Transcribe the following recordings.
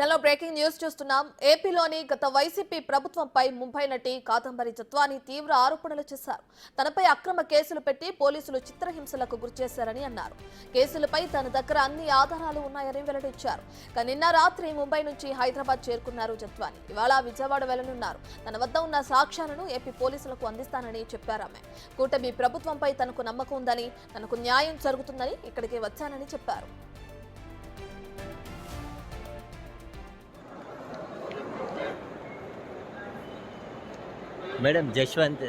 తెలో breaking news చూస్తున్నాం. ఏపీలోని గత వైసీపీ ప్రభుత్వంపై ముంబై నటి కాదంబరి జత్వాని తీవ్ర ఆరోపణలు చేశారు. తనపై అక్రమ కేసులు పెట్టి పోలీసులు చిత్రహింసలకు గురిచేశారని అన్నారు. కేసులపై తన దగ్గర అన్ని ఆధారాలు ఉన్నాయని వెల్లడించారు. నిన్న రాత్రి ముంబై నుంచి హైదరాబాద్ చేరుకున్నారు జత్వాని. ఇవాళ విజయవాడ వెళ్లనున్నారు. తన వద్ద ఉన్న సాక్ష్యాలను ఏపీ పోలీసులకు అందిస్తానని చెప్పారామె. కూటమి ప్రభుత్వంపై తనకు నమ్మకం ఉందని, తనకు న్యాయం జరుగుతుందని ఇక్కడికి వచ్చానని చెప్పారు. మేడం జశ్వంత్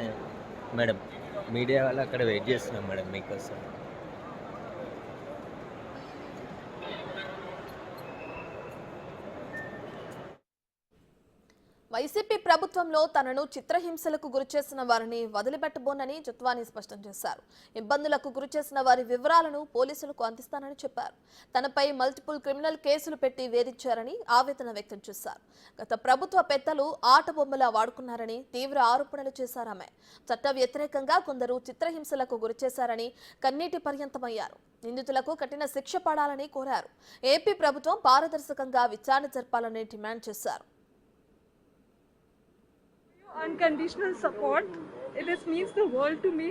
మేడం మీడియా వాళ్ళు అక్కడ వెయిట్ చేస్తున్నాం మేడం మీకోసం. వైసీపీ ప్రభుత్వంలో తనను చిత్రహింసలకు గురిచేసిన వారిని వదిలిపెట్టబోనని జత్వాని స్పష్టం చేశారు. ఇబ్బందులకు గురిచేసిన వారి వివరాలను పోలీసులకు అందిస్తానని చెప్పారు. తనపై మల్టిపుల్ క్రిమినల్ కేసులు పెట్టి వేధించారని ఆవేదన వ్యక్తం చేశారు. గత ప్రభుత్వ పెద్దలు ఆట బొమ్మలా వాడుకున్నారని తీవ్ర ఆరోపణలు చేశారామె. చట్ట వ్యతిరేకంగా కొందరు చిత్రహింసలకు గురిచేశారని కన్నీటి పర్యంతమయ్యారు. నిందితులకు కఠిన శిక్ష పడాలని కోరారు. ఏపీ ప్రభుత్వం పారదర్శకంగా విచారణ జరపాలని డిమాండ్ చేశారు. Unconditional support. This means the world to me.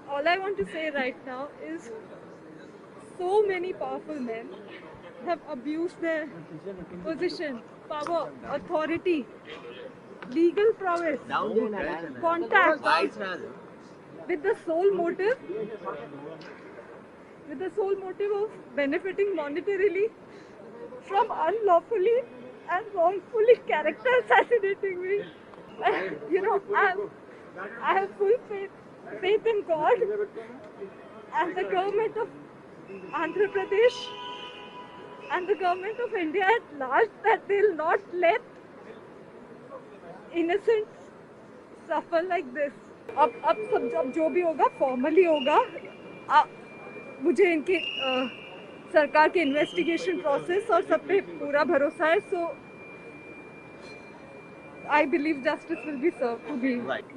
All I want to say right now is so many powerful men have abused their position, power, authority, legal prowess, contacts with the sole motive of benefiting monetarily from unlawfully and wrongfully character assassinating me. I have full faith in God and the government of Andhra Pradesh and the government of India at large that they'll not let innocents suffer like this. अब सब जो भी होगा formally होगा. मुझे इनकी सरकार के इन्वेस्टिगेशन प्रोसेस और सब पे पूरा भरोसा है. So I believe justice will be serve to be.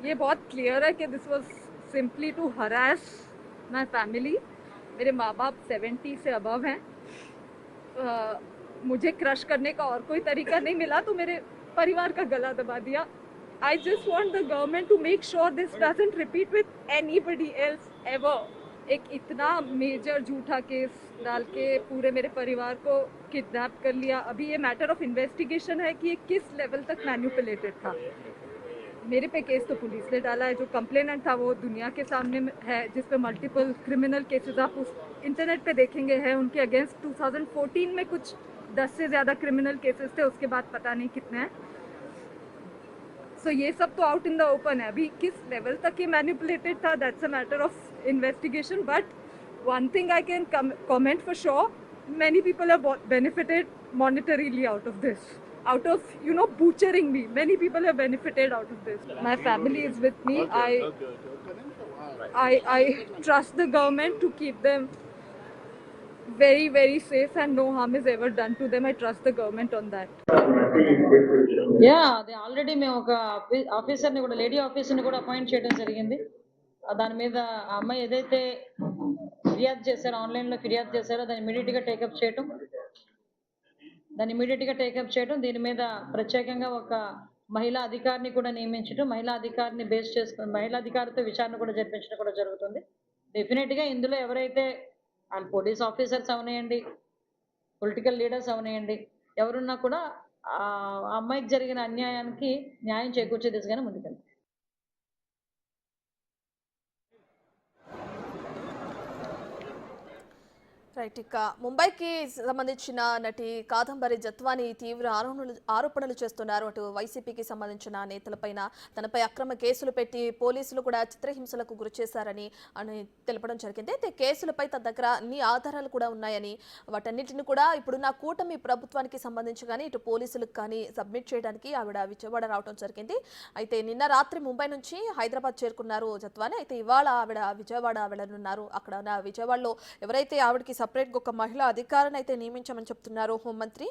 ये बहुत क्लियर है कि this was simply to harass my family. मेरे माँ बाप 70 से अबव हैं. मुझे क्रश करने का और कोई तरीका नहीं मिला तो मेरे परिवार का गला दबा दिया. I just want the government to make sure this doesn't repeat with anybody else ever. एक इतना मेजर झूठा केस डाल के पूरे मेरे परिवार को किडनैप कर लिया. अभी ये मैटर ऑफ इन्वेस्टिगेशन है कि ये किस लेवल तक मैन्युपुलेटेड था. मेरे पे केस तो पुलिस ने डाला है. जो कंप्लेनेंट था वो दुनिया के सामने है, जिस पे मल्टीपल क्रिमिनल केसेस आप उस इंटरनेट पे देखेंगे हैं. उनके अगेंस्ट 2014 में कुछ 10 से ज़्यादा क्रिमिनल केसेस थे. उसके बाद पता नहीं कितने हैं. सो ये सब तो आउट इन द ओपन है. अभी किस लेवल तक ये मैनिपुलेटेड था that's a matter of investigation. But one thing I can comment for sure, many people have benefited monetarily out of this, out of butchering me. Many people have benefited out of this. My family is with me. I trust the government to keep them very, very safe and no harm is ever done to them. I trust the government on that. అదే already మేము ఒక ఆఫీసర్ని కూడా, lady ఆఫీసర్ని కూడా appoint చేయడం జరిగింది. దాని మీద ఆ అమ్మాయి ఏదైతే ఫిర్యాదు చేశారో, ఆన్లైన్లో ఫిర్యాదు చేశారో దాన్ని ఇమీడియట్గా టేకప్ చేయడం, దీని మీద ప్రత్యేకంగా ఒక మహిళా అధికారిని కూడా నియమించడం, మహిళా అధికారిని బేస్ చేసుకుని మహిళా అధికారితో విచారణ కూడా జరిపించడం కూడా జరుగుతుంది. డెఫినెట్గా ఇందులో ఎవరైతే వాళ్ళు పోలీస్ ఆఫీసర్స్ అవనియండి, పొలిటికల్ లీడర్స్ అవనియండి, ఎవరున్నా కూడా ఆ అమ్మాయికి జరిగిన అన్యాయానికి న్యాయం చేకూర్చే దిశగానే ముందుకెళ్తాం. రైట్. ఇక ముంబైకి సంబంధించిన నటి కాదంబరి జత్వాని తీవ్ర ఆరోపణలు చేస్తున్నారు. అటు వైసీపీకి సంబంధించిన నేతలపైన తనపై అక్రమ కేసులు పెట్టి పోలీసులు కూడా చిత్రహింసలకు గురి చేశారని తెలపడం జరిగింది. అయితే కేసులపై తన దగ్గర అన్ని ఆధారాలు కూడా ఉన్నాయని, వాటన్నిటిని కూడా ఇప్పుడున్న కూటమి ప్రభుత్వానికి సంబంధించి కానీ ఇటు పోలీసులకు కానీ సబ్మిట్ చేయడానికి ఆవిడ విజయవాడ రావడం జరిగింది. అయితే నిన్న రాత్రి ముంబై నుంచి హైదరాబాద్ చేరుకున్నారు జత్వాని. అయితే ఇవాళ ఆవిడ విజయవాడ వెళ్లనున్నారు. అక్కడ విజయవాడలో ఎవరైతే ఆవిడకి సపరేట్గా ఒక మహిళా అధికారిని అయితే నియమించామని చెప్తున్నారు హోంమంత్రి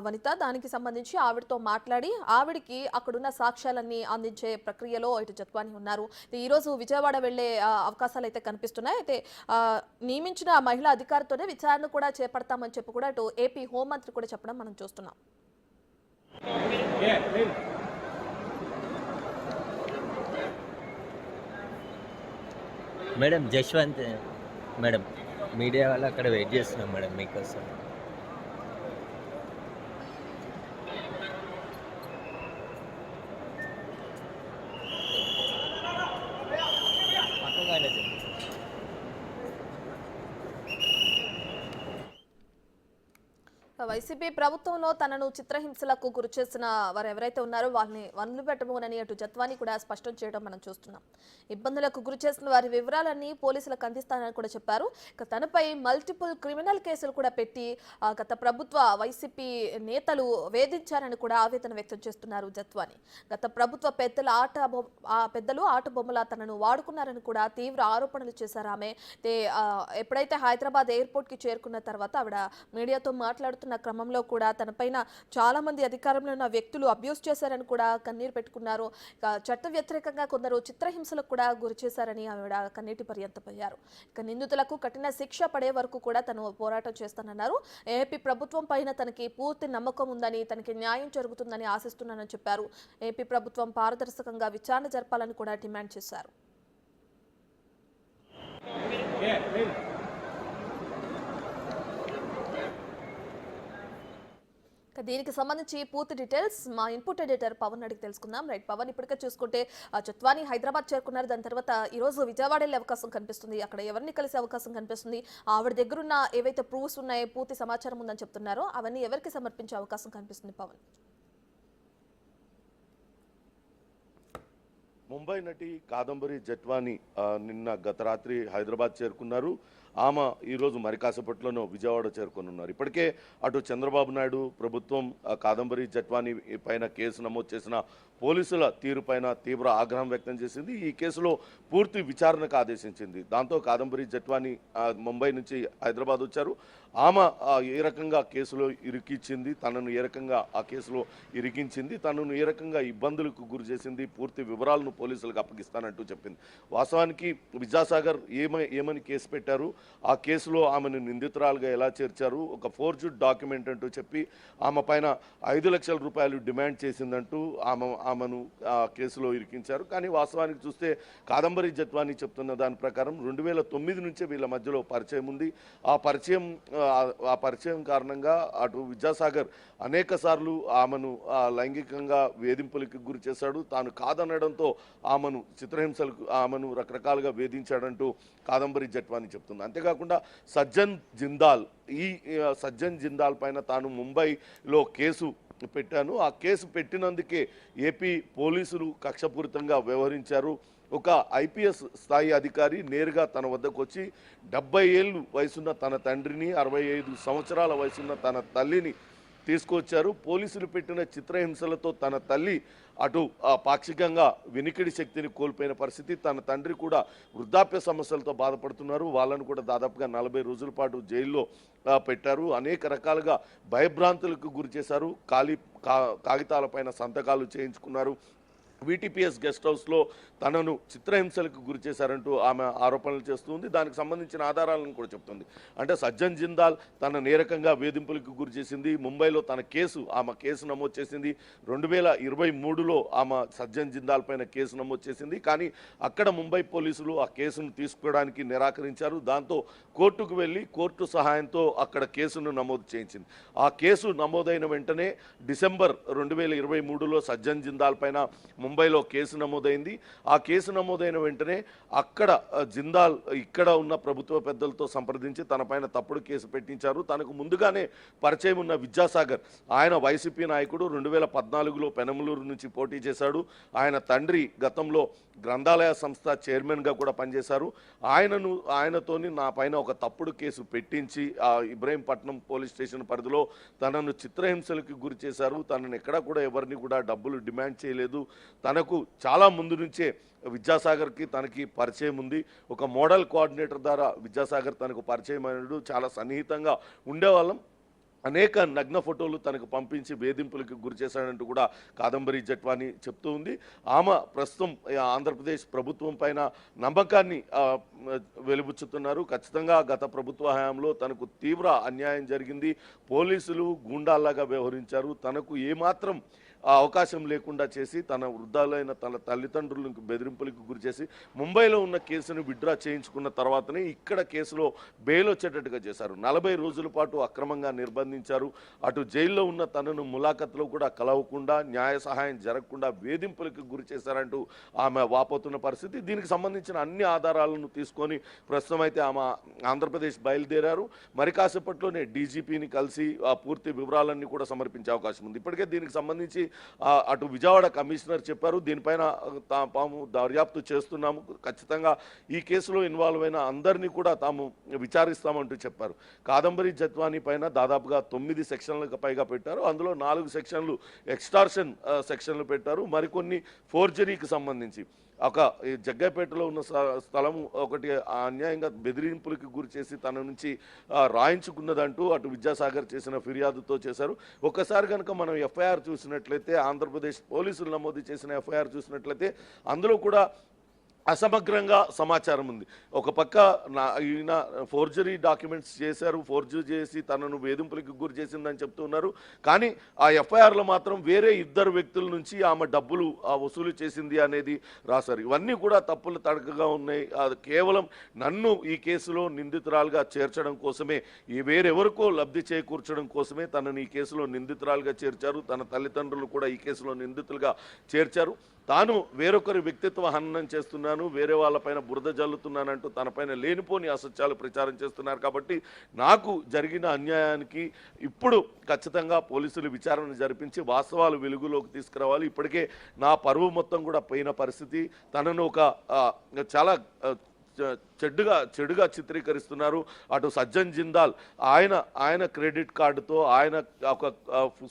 వనిత. దానికి సంబంధించి ఆవిడతో మాట్లాడి ఆవిడికి అక్కడున్న సాక్ష్యాలన్నీ అందించే ప్రక్రియలో ఇటు జత్వాని ఉన్నారు. ఈరోజు విజయవాడ వెళ్లే అవకాశాలు అయితే కనిపిస్తున్నాయి. అయితే నియమించిన మహిళా అధికారితోనే విచారణ కూడా చేపడతామని చెప్పి కూడా ఇటు ఏపీ హోంమంత్రి కూడా చెప్పడం మనం చూస్తున్నాం. మేడం జశ్వంత్ మేడం మీడియా వాళ్ళు అక్కడ వెయిట్ చేస్తున్నాం మేడం మీకోసం. పక్కగానే చెప్పు. వైసీపీ ప్రభుత్వంలో తనను చిత్రహింసలకు గురిచేసిన వారు ఎవరైతే ఉన్నారో వాళ్ళని వదిలిపెట్టబోనని అటు జత్వాని కూడా స్పష్టం చేయడం మనం చూస్తున్నాం. ఇబ్బందులకు గురి చేసిన వారి వివరాలన్నీ పోలీసులకు అందిస్తానని కూడా చెప్పారు. ఇక తనపై మల్టిపుల్ క్రిమినల్ కేసులు కూడా పెట్టి గత ప్రభుత్వ వైసీపీ నేతలు వేధించారని కూడా ఆవేదన వ్యక్తం చేస్తున్నారు జత్వాని. గత ప్రభుత్వ పెద్దలు ఆట బొమ్మల తనను వాడుకున్నారని కూడా తీవ్ర ఆరోపణలు చేశారు ఆమె. ఎప్పుడైతే హైదరాబాద్ ఎయిర్పోర్ట్ కి చేరుకున్న తర్వాత ఆవిడ మీడియాతో మాట్లాడుతున్న క్రమంలో కూడా తనపైన చాలా మంది అధికారంలో ఉన్న వ్యక్తులు అబ్యూస్ చేశారని కూడా కన్నీరు పెట్టుకున్నారు. చట్ట వ్యతిరేకంగా కొందరు చిత్రహింసలకు కూడా గురి చేశారని ఆవిడ కన్నీటి పర్యంతమయ్యారు. ఇక నిందితులకు కఠిన శిక్ష పడే వరకు కూడా తను పోరాటం చేస్తానన్నారు. ఏపీ ప్రభుత్వం పైన తనకి పూర్తి నమ్మకం ఉందని, తనకి న్యాయం జరుగుతుందని ఆశిస్తున్నానని చెప్పారు. ఏపీ ప్రభుత్వం పారదర్శకంగా విచారణ జరపాలని కూడా డిమాండ్ చేశారు. దీనికి సంబంధించి పూర్తి డీటెయిల్స్ మా ఇన్పుట్ ఎడిటర్ పవన్ అడిగి తెలుసుకుందాం. రైట్ పవన్, ఇప్పటికే చూసుకుంటే జత్వాని హైదరాబాద్ చేరుకున్నారు. దాని తర్వాత ఈ రోజు విజయవాడ వెళ్ళే అవకాశం కనిపిస్తుంది. అక్కడ ఎవరిని కలిసే అవకాశం కనిపిస్తుంది? ఆవిడ దగ్గరున్న ఏవైతే ప్రూఫ్స్ ఉన్నాయో, పూర్తి సమాచారం ఉందని చెప్తున్నారో అవన్నీ ఎవరికి సమర్పించే అవకాశం కనిపిస్తుంది పవన్? ముంబై నటి కాదంబరి జట్వాని నిన్న గత రాత్రి హైదరాబాద్ చేరుకున్నారు. ఆమె ఈరోజు మరి కాసేపట్లోనూ విజయవాడ చేరుకున్నారు. ఇప్పటికే అటు చంద్రబాబు నాయుడు ప్రభుత్వం కాదంబరి జట్వాని పైన కేసు నమోదు చేసిన పోలీసుల తీరుపైన తీవ్ర ఆగ్రహం వ్యక్తం చేసింది. ఈ కేసులో పూర్తి విచారణకు ఆదేశించింది. దాంతో కాదంబరి జట్వాని ముంబై నుంచి హైదరాబాద్ వచ్చారు. ఆమె ఏ రకంగా కేసులో ఇరికించింది, తనను ఏ రకంగా ఆ కేసులో ఇరికించింది, తనను ఏ రకంగా ఇబ్బందులకు గురి చేసింది, పూర్తి వివరాలను పోలీసులకు అప్పగిస్తానంటూ చెప్పింది. వాస్తవానికి విద్యాసాగర్ ఏమని కేసు పెట్టారు, ఆ కేసులో ఆమెను నిందితురాలుగా ఎలా చేర్చారు, ఒక ఫోర్జుడ్ డాక్యుమెంట్ అంటూ చెప్పి ఆమె పైన 5 లక్షల రూపాయలు డిమాండ్ చేసిందంటూ ఆమెను కేసులో ఇరికించారు. కానీ వాస్తవానికి చూస్తే కాదంబరి జట్వాని చెప్తున్న దాని ప్రకారం 2009 నుంచే వీళ్ళ మధ్యలో పరిచయం ఉంది. ఆ పరిచయం కారణంగా అటు విద్యాసాగర్ అనేక సార్లు ఆమెను లైంగికంగా వేధింపులకు గురి చేశాడు. తాను కాదనడంతో ఆమెను చిత్రహింసలకు ఆమెను రకరకాలుగా వేధించాడంటూ కాదంబరి జట్వాని చెప్తుంది. అంతేకాకుండా సజ్జన్ జిందాల్ పైన తాను ముంబైలో కేసు పెట్టాను, ఆ కేసు పెట్టినందుకే ఏపీ పోలీసులు కక్షపూరితంగా వ్యవహరించారు. ఒక ఐపీఎస్ స్థాయి అధికారి నేరుగా తన వద్దకు వచ్చి 70 ఏళ్ళు వయసున్న తన తండ్రిని, 65 సంవత్సరాల వయసున్న తన తల్లిని తీసుకొచ్చారు. పోలీసులు పెట్టిన చిత్రహింసలతో తన తల్లి అటు పాక్షికంగా వినికిడి శక్తిని కోల్పోయిన పరిస్థితి, తన తండ్రి కూడా వృద్ధాప్య సమస్యలతో బాధపడుతున్నారు. వాళ్ళను కూడా దాదాపుగా 40 రోజుల పాటు జైల్లో పెట్టారు. అనేక రకాలుగా భయభ్రాంతులకు గురి చేశారు. కాగితాలపైన సంతకాలు చేయించుకున్నారు. వీటీపీఎస్ గెస్ట్ హౌస్లో తనను చిత్రహింసలకు గురి చేశారంటూ ఆమె ఆరోపణలు చేస్తుంది. దానికి సంబంధించిన ఆధారాలను కూడా చెప్తుంది. అంటే సజ్జన్ జిందాల్ తన నేరకంగా వేధింపులకు గురి చేసింది. ముంబైలో ఆమె కేసు నమోదు చేసింది. 2023లో ఆమె సజ్జన్ జిందాల్ పైన కేసు నమోదు చేసింది. కానీ అక్కడ ముంబై పోలీసులు ఆ కేసును తీసుకోవడానికి నిరాకరించారు. దాంతో కోర్టుకు వెళ్ళి కోర్టు సహాయంతో అక్కడ కేసును నమోదు చేయించింది. ఆ కేసు నమోదైన వెంటనే డిసెంబర్ 2023లో సజ్జన్ జిందాల్ పైన ముంబైలో కేసు నమోదైంది. ఆ కేసు నమోదైన వెంటనే అక్కడ జిందాల్ ఇక్కడ ఉన్న ప్రభుత్వ పెద్దలతో సంప్రదించి తన పైన తప్పుడు కేసు పెట్టించారు. తనకు ముందుగానే పరిచయం ఉన్న విద్యాసాగర్, ఆయన వైసీపీ నాయకుడు, 2014లో పెనమలూరు నుంచి పోటీ చేశాడు. ఆయన తండ్రి గతంలో గ్రంథాలయ సంస్థ చైర్మన్గా కూడా పనిచేశారు. ఆయనతోని నా పైన ఒక తప్పుడు కేసు పెట్టించి ఇబ్రహీంపట్నం పోలీస్ స్టేషన్ పరిధిలో తనను చిత్రహింసలకు గురి చేశారు. తనను ఎక్కడా కూడా ఎవరిని కూడా డబ్బులు డిమాండ్ చేయలేదు. తనకు చాలా ముందు నుంచే విద్యాసాగర్కి తనకి పరిచయం ఉంది. ఒక మోడల్ కోఆర్డినేటర్ ద్వారా విద్యాసాగర్ తనకు పరిచయం అయినడు, చాలా సన్నిహితంగా ఉండేవాళ్ళం. అనేక నగ్న ఫోటోలు తనకు పంపించి వేధింపులకు గురి చేశాడంటూ కూడా కాదంబరి జట్వాని చెప్తూ ఉంది. ఆమె ప్రస్తుతం ఆంధ్రప్రదేశ్ ప్రభుత్వం పైన నమ్మకాన్ని వెలుబుచ్చుతున్నారు. ఖచ్చితంగా గత ప్రభుత్వ హయాంలో తనకు తీవ్ర అన్యాయం జరిగింది, పోలీసులు గూండాల్లాగా వ్యవహరించారు, తనకు ఏమాత్రం అవకాశం లేకుండా చేసి తన వృద్ధాలైన తన తల్లిదండ్రులకు బెదిరింపులకు గురి చేసి ముంబైలో ఉన్న కేసును విత్డ్రా చేయించుకున్న తర్వాతనే ఇక్కడ కేసులో బెయిల్ వచ్చేటట్టుగా చేశారు. 40 రోజుల పాటు అక్రమంగా నిర్బంధించారు. అటు జైల్లో ఉన్న తనను ములాఖత్లో కూడా కలవకుండా, న్యాయ సహాయం జరగకుండా వేధింపులకు గురి చేశారంటూ ఆమె వాపోతున్న పరిస్థితి. దీనికి సంబంధించిన అన్ని ఆధారాలను తీసుకొని ప్రస్తుతం అయితే ఆమె ఆంధ్రప్రదేశ్ బయలుదేరారు. మరి కాసేపట్లోనే డీజీపీని కలిసి ఆ పూర్తి వివరాలన్నీ కూడా సమర్పించే అవకాశం ఉంది. ఇప్పటికే దీనికి సంబంధించి అటు విజయవాడ కమిషనర్ చెప్పారు, దీనిపైన తాము దర్యాప్తు చేస్తున్నాము, ఖచ్చితంగా ఈ కేసులో ఇన్వాల్వ్ అయిన అందరినీ కూడా తాము విచారిస్తామంటూ చెప్పారు. కాదంబరి జట్వాని పైన దాదాపుగా 9 సెక్షన్లకు పైగా పెట్టారు. అందులో 4 సెక్షన్లు ఎక్స్టార్షన్ సెక్షన్లు పెట్టారు. మరికొన్ని ఫోర్జరీకి సంబంధించి ఒక జగ్గైపేటలో ఉన్న స్థలం ఒకటి అన్యాయంగా బెదిరింపులకు గురి చేసి తన నుంచి రాయించుకున్నదంటూ అటు విద్యాసాగర్ చేసిన ఫిర్యాదుతో చేశారు. ఒక్కసారి కనుక మనం ఎఫ్ఐఆర్ చూసినట్లయితే, ఆంధ్రప్రదేశ్ పోలీసులు నమోదు చేసిన ఎఫ్ఐఆర్ చూసినట్లయితే అందులో కూడా అసమగ్రంగా సమాచారం ఉంది. ఒక పక్క ఈయన ఫోర్జరీ డాక్యుమెంట్స్ చేశారు, ఫోర్జరీ చేసి తనను వేధింపులకు గురి చేసిందని చెప్తున్నారు. కానీ ఆ ఎఫ్ఐఆర్లో మాత్రం వేరే 2 వ్యక్తుల నుంచి ఆమె డబ్బులు వసూలు చేసింది అనేది రాశారు. ఇవన్నీ కూడా తప్పులు తడకగా ఉన్నాయి. అది కేవలం నన్ను ఈ కేసులో నిందితురాలుగా చేర్చడం కోసమే, వేరెవరికో లబ్ధి చేకూర్చడం కోసమే తనని ఈ కేసులో నిందితురాలుగా చేర్చారు. తన తల్లిదండ్రులు కూడా ఈ కేసులో నిందితులుగా చేర్చారు. తాను వేరొకరి వ్యక్తిత్వ హననం చేస్తున్నాను, వేరే వాళ్ళపైన బురద జల్లుతున్నానంటూ తనపైన లేనిపోని అసత్యాలు ప్రచారం చేస్తున్నారు. కాబట్టి నాకు జరిగిన అన్యాయానికి ఇప్పుడు ఖచ్చితంగా పోలీసులు విచారణ జరిపించి వాస్తవాలు వెలుగులోకి తీసుకురావాలి. ఇప్పటికే నా పరువు మొత్తం కూడా పోయిన పరిస్థితి. తనను ఒక చాలా చెడుగా చిత్రీకరిస్తున్నారు. అటు సజ్జన్ జిందాల్ ఆయన క్రెడిట్ కార్డుతో ఆయన ఒక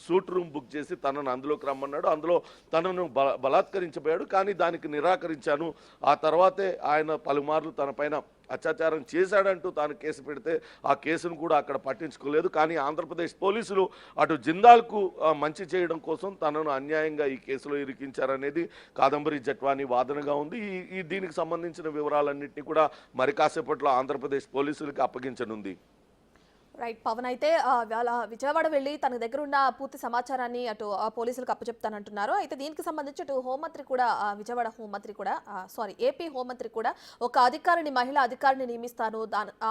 సూట్ రూమ్ బుక్ చేసి తనను అందులోకి రమ్మన్నాడు. అందులో తనను బలాత్కరించబోయాడు. కానీ దానికి నిరాకరించాను. ఆ తర్వాతే ఆయన పలుమార్లు తన పైన అత్యాచారం చేశాడంటూ తాను కేసు పెడితే ఆ కేసును కూడా అక్కడ పట్టించుకోలేదు. కానీ ఆంధ్రప్రదేశ్ పోలీసులు అటు జిందాల్కు మంచి చేయడం కోసం తనను అన్యాయంగా ఈ కేసులో ఇరికించారనేది కాదంబరి జట్వాని వాదనగా ఉంది. దీనికి సంబంధించిన వివరాలన్నింటినీ కూడా మరి కాసేపట్లో ఆంధ్రప్రదేశ్ పోలీసులకు అప్పగించనుంది. రైట్ పవన్, అయితే విజయవాడ వెళ్ళి తన దగ్గర ఉన్న పూర్తి సమాచారాన్ని అటు పోలీసులకు అప్పచెప్తానంటున్నారు. అయితే దీనికి సంబంధించి అటు హోంమంత్రి కూడా విజయవాడ హోంమంత్రి కూడా ఏపీ హోంమంత్రి కూడా ఒక మహిళా అధికారిని నియమిస్తాను,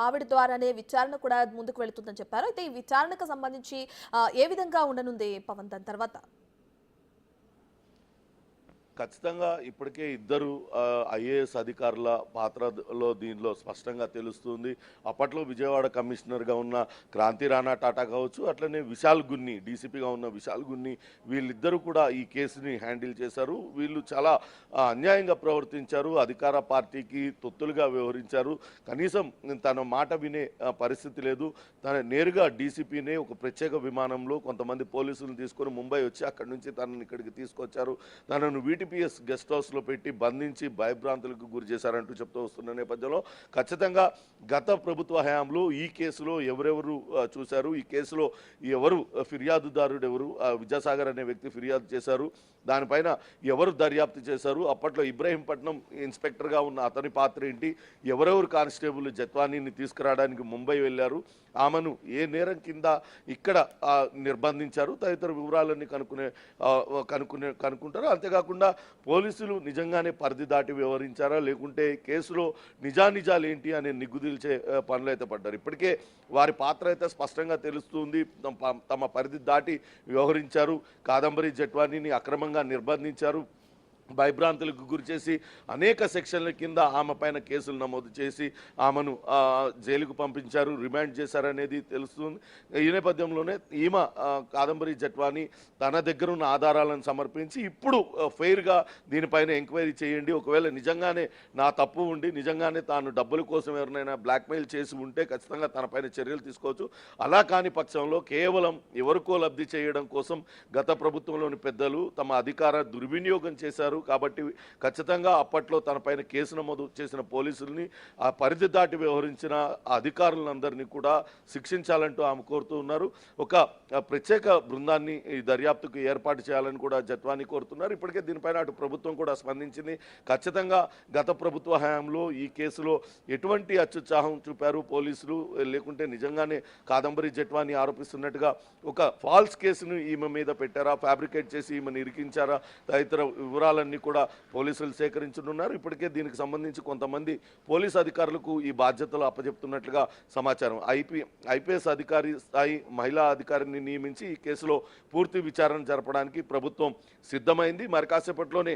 ఆవిడ ద్వారానే విచారణ కూడా ముందుకు వెళుతుందని చెప్పారు. అయితే ఈ విచారణకు సంబంధించి ఏ విధంగా ఉండనుంది పవన్ దాని తర్వాత? ఖచ్చితంగా ఇప్పటికే 2 ఐఏఎస్ అధికారుల పాత్రలో దీనిలో స్పష్టంగా తెలుస్తుంది. అప్పట్లో విజయవాడ కమిషనర్గా ఉన్న క్రాంతి రాణా టాటా కావచ్చు, అట్లనే విశాల్ గున్ని డీసీపీగా ఉన్న విశాల్ గున్ని, వీళ్ళిద్దరూ కూడా ఈ కేసుని హ్యాండిల్ చేశారు. వీళ్ళు చాలా అన్యాయంగా ప్రవర్తించారు, అధికార పార్టీకి తొత్తులుగా వ్యవహరించారు. కనీసం తన మాట వినే పరిస్థితి లేదు. తన నేరుగా డీసీపీనే ఒక ప్రత్యేక విమానంలో కొంతమంది పోలీసులను తీసుకొని ముంబై వచ్చి అక్కడి నుంచి తనను ఇక్కడికి తీసుకొచ్చారు. తనను వీటిపిఎస్ గెస్ట్ హౌస్లో పెట్టి బంధించి భయభ్రాంతులకు గురి చేశారంటూ చెప్తూ వస్తున్న నేపథ్యంలో ఖచ్చితంగా గత ప్రభుత్వ హయాంలో ఈ కేసులో ఎవరెవరు చూశారు, ఈ కేసులో ఎవరు ఫిర్యాదుదారుడు, ఎవరు విద్యాసాగర్ అనే వ్యక్తి ఫిర్యాదు చేశారు, దానిపైన ఎవరు దర్యాప్తు చేశారు, అప్పట్లో ఇబ్రహీంపట్నం ఇన్స్పెక్టర్గా ఉన్న అతని పాత్ర ఏంటి, ఎవరెవరు కానిస్టేబుల్ జట్వానీని తీసుకురావడానికి ముంబై వెళ్ళారు, ఆమెను ఏ నేరం కింద ఇక్కడ నిర్బంధించారు, తదితర వివరాలన్నీ కనుక్కుంటారు. అంతేకాకుండా పోలీసులు నిజంగానే పరిధి దాటి వ్యవహరించారా, లేకుంటే కేసులో నిజాలు ఏంటి అనే నిగ్గుదిల్చే పనులు అయితే పడ్డారు. ఇప్పటికే వారి పాత్ర అయితే స్పష్టంగా తెలుస్తుంది. తమ పరిధి దాటి వ్యవహరించారు, కాదంబరి జట్వానీని అక్రమంగా నిర్బంధించారు, భయభ్రాంతులకు గురిచేసి అనేక సెక్షన్ల కింద ఆమె పైన కేసులు నమోదు చేసి ఆమెను జైలుకు పంపించారు, రిమాండ్ చేశారనేది తెలుస్తుంది. ఈ నేపథ్యంలోనే ఈమె కాదంబరి జట్వాని తన దగ్గర ఉన్న ఆధారాలను సమర్పించి ఇప్పుడు ఫెయిర్గా దీనిపైన ఎంక్వైరీ చేయండి, ఒకవేళ నిజంగానే నా తప్పు ఉండి నిజంగానే తాను డబ్బుల కోసం ఎవరినైనా బ్లాక్మెయిల్ చేసి ఉంటే ఖచ్చితంగా తనపైన చర్యలు తీసుకోవచ్చు. అలా కాని పక్షంలో కేవలం ఎవరికో లబ్ధి చేయడం కోసం గత ప్రభుత్వంలోని పెద్దలు తమ అధికార దుర్వినియోగం చేశారు, ఉన్నారు. కాబట్టి ఖచ్చితంగా అప్పట్లో తన పైన కేసు నమోదు చేసిన పోలీసుల్ని ఆ పరిధి దాటి వ్యవహరించిన అధికారులందరినీ కూడా శిక్షించాలంటూ ఆమె కోరుతూ ఉన్నారు. ఒక ప్రత్యేక బృందాన్ని ఈ దర్యాప్తుకు ఏర్పాటు చేయాలని కూడా జత్వానీ కోరుతున్నారు. ఇప్పటికే దీనిపైన అటు ప్రభుత్వం కూడా స్పందించింది. ఖచ్చితంగా గత ప్రభుత్వ హయాంలో ఈ కేసులో ఎటువంటి అత్యుత్సాహం చూపారు పోలీసులు, లేకుంటే నిజంగానే కాదంబరి జట్వానీ ఆరోపిస్తున్నట్టుగా ఒక ఫాల్స్ కేసును ఈమె మీద పెట్టారా, ఫ్యాబ్రికేట్ చేసి ఈమెను ఇరికించారా, తదితర వివరాలన్నీ కూడా పోలీసులు సేకరించనున్నారు. ఇప్పటికే దీనికి సంబంధించి కొంతమంది పోలీసు అధికారులకు ఈ బాధ్యతలు అప్పచెప్తున్నట్లుగా సమాచారం. ఐపీఎస్ అధికారి స్థాయి మహిళా అధికారిని నియమించి ఈ కేసులో పూర్తి విచారణ జరపడానికి ప్రభుత్వం సిద్ధమైంది. మరి కాసేపట్లోనే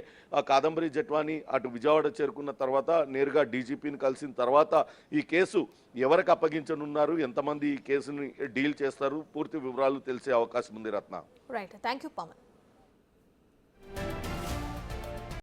కాదంబరి జట్వానీ అటు విజయవాడ చేరుకున్న తర్వాత నేరుగా డీజీపీని కలిసిన తర్వాత ఈ కేసు ఎవరికి అప్పగించనున్నారు, ఎంతమంది ఈ కేసుని డీల్ చేస్తారు, పూర్తి వివరాలు తెలిసే అవకాశం ఉంది. Ratna. Right, thank you Pawan.